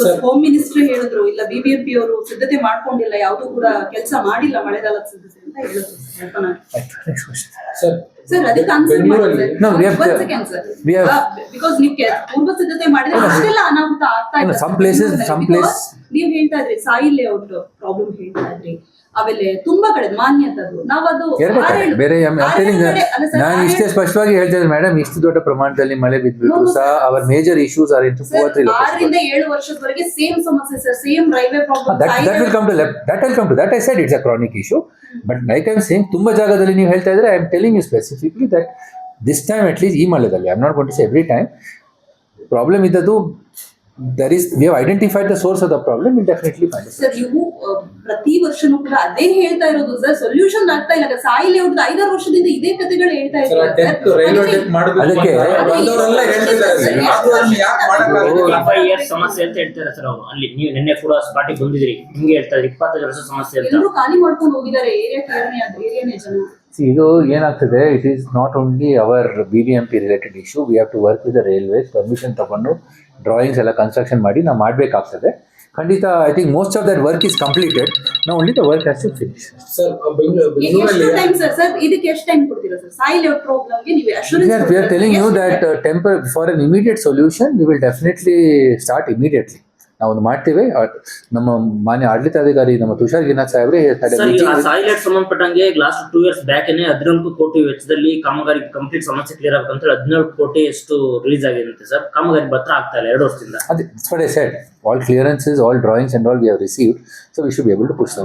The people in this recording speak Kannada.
ಬಿಕಾಸ್ ಹೋಮ್ ಮಿನಿಸ್ಟರ್ ಹೇಳಿದ್ರು ಇಲ್ಲ ಬಿಬಿಎಂಪಿ ಅವರು ಸಿದ್ಧತೆ ಮಾಡ್ಕೊಂಡಿಲ್ಲ, ಯಾವ್ದು ಕೂಡ ಕೆಲಸ ಮಾಡಿಲ್ಲ ಮಳೆಗಾಲದ ಸಿದ್ಧತೆ ಅಂತ ಹೇಳಿದ್ರು. Next question. ಸರ್ ಅದಕ್ಕೆ ಆನ್ಸರ್ ಮಾಡಿ No, we have- we have- because ನೀವು ಪೂರ್ವ ಸಿದ್ಧತೆ ಮಾಡಿದ್ರೆ ಅಷ್ಟೆಲ್ಲ ಅನಾಹುತ ಆಗ್ತಾ No, ಇಲ್ಲ. some places- ನೀವ್ ಹೇಳ್ತಾ ಇದ್ರಿ ಸಾಯಿಲ್ ಲೇಔಟ್ ಪ್ರಾಬ್ಲಮ್ ಹೇಳ್ತಾ ಇದ್ರಿ, ಆಮೇಲೆ ತುಂಬಾ ಕಡೆ ಮಾನ್ಯತದು ನಾವದು ಬೇರೆ ನಾನು ಇಷ್ಟೇ ಸ್ಪಷ್ಟವಾಗಿ ಹೇಳ್ತೇನೆ ಮೇಡಮ್, ಇಷ್ಟು ದೊಡ್ಡ ಪ್ರಮಾಣದಲ್ಲಿ ಮಳೆ ಬಿದ್ದುಬಿಟ್ಟು ಸಹ ಅವರ್ ಮೇಜರ್ ಇಶ್ಯೂಸ್ ಆರ್ ಇನ್ 4-3 6ರಿಂದ 7 ವರ್ಷದವರೆಗೆ ಸೇಮ್ ಸಮಸ್ಯೆ sir, same railway problem. that will come to that. I said it's a chronic issue, but like I'm saying ತುಂಬಾ ಜಾಗದಲ್ಲಿ ನೀವು ಹೇಳ್ತಾ ಇದ್ರೆ I am telling you specifically that this time at least ಈ ಮಳೆದಲ್ಲಿ I am not going to say every time problem ಇದ್ದದ್ದು we have identified the source of the problem, we'll definitely find it. Sir ನೀವು ಪ್ರತಿ ವರ್ಷನೂ ಕೂಡ ಅದೇ ಹೇಳ್ತಾ ಇರೋದು ಸರ್, ಸೊಲ್ಯೂಷನ್ ಆಗ್ತಾ ಇಲ್ಲ. ಸಾಯಿಲ್ ಲೇಔಟ್ 5 ವರ್ಷದಿಂದ ಇದೇ ಕಥೆಗಳು ಹೇಳ್ತಾ ಇದ್ದಾರೆ. ಸಮಸ್ಯೆ ಅಂತ ಹೇಳ್ತಾರೆ ಸರ್ ಅವರು. ಅಲ್ಲಿ ನೀವು ನಿನ್ನೆ ಕೂಡ ಸ್ಪಾಟಿಗೆ ಬಂದಿದ್ರಿ, ನಿಮ್ಗೆ ಹೇಳ್ತಾರೆ 25 ವರ್ಷ ಸಮಸ್ಯೆ ಅಂತ. ಎಲ್ಲರೂ ಖಾಲಿ ಮಾಡ್ಕೊಂಡು ಹೋಗಿದ್ದಾರೆ ಏರಿಯಾನೇ ಜನ. ಇದು ಏನಾಗ್ತದೆ, it is not only our BBMP related issue. We have to work with the railways, permission ತಗೊಂಡು ಡ್ರಾಯಿಂಗ್ಸ್ ಎಲ್ಲ ಕನ್ಸ್ಟ್ರಕ್ಷನ್ ಮಾಡಿ ನಾವು ಮಾಡಬೇಕಾಗ್ತದೆ. ಖಂಡಿತ I think most of that work is completed. ನಾವು only the work has to finish. ಇದಕ್ಕೆ ಎಷ್ಟು ಟೈಮ್ ಕೊಡ್ತೀರಾ ಸರ್? ಸಾಯಿಲ್ ಲೇಔಟ್ ಪ್ರಾಬ್ಲಮ್ಗೆ ನೀವು assurance we are telling you that for an immediate solution we will definitely start immediately. ನಾವು ಒಂದು ಮಾಡ್ತೀವಿ. ನಮ್ಮ ಮಾನ್ಯ ಆಡಳಿತಾಧಿಕಾರಿ ನಮ್ಮ ತುಷಾರ್ ಗಿನಾಥ್ ಸಾಹೇಬ್ರೆ ಸಾಯಿಲ್ ಸಂಬಂಧಪಟ್ಟಂಗೆ ಲಾಸ್ಟ್ 2 years ಬ್ಯಾಕ್ 14 ಕೋಟಿ ವೆಚ್ಚದಲ್ಲಿ ಕಾಮಗಾರಿ ಕಂಪ್ಲೀಟ್ ಸಮಸ್ಯೆ ಕ್ಲಿಯರ್ ಆಗಬೇಕಂತ 17 ಕೋಟಿ ಎಷ್ಟು ರಿಲೀಸ್ ಆಗಿದೆ ಸರ್. ಕಾಮಗಾರಿ ಪತ್ರ ಆಗ್ತಾ ಇಲ್ಲ 2 ವರ್ಷದಿಂದ. That's what I said. All clearances, all drawings and all we have received, so we should be able to push the work.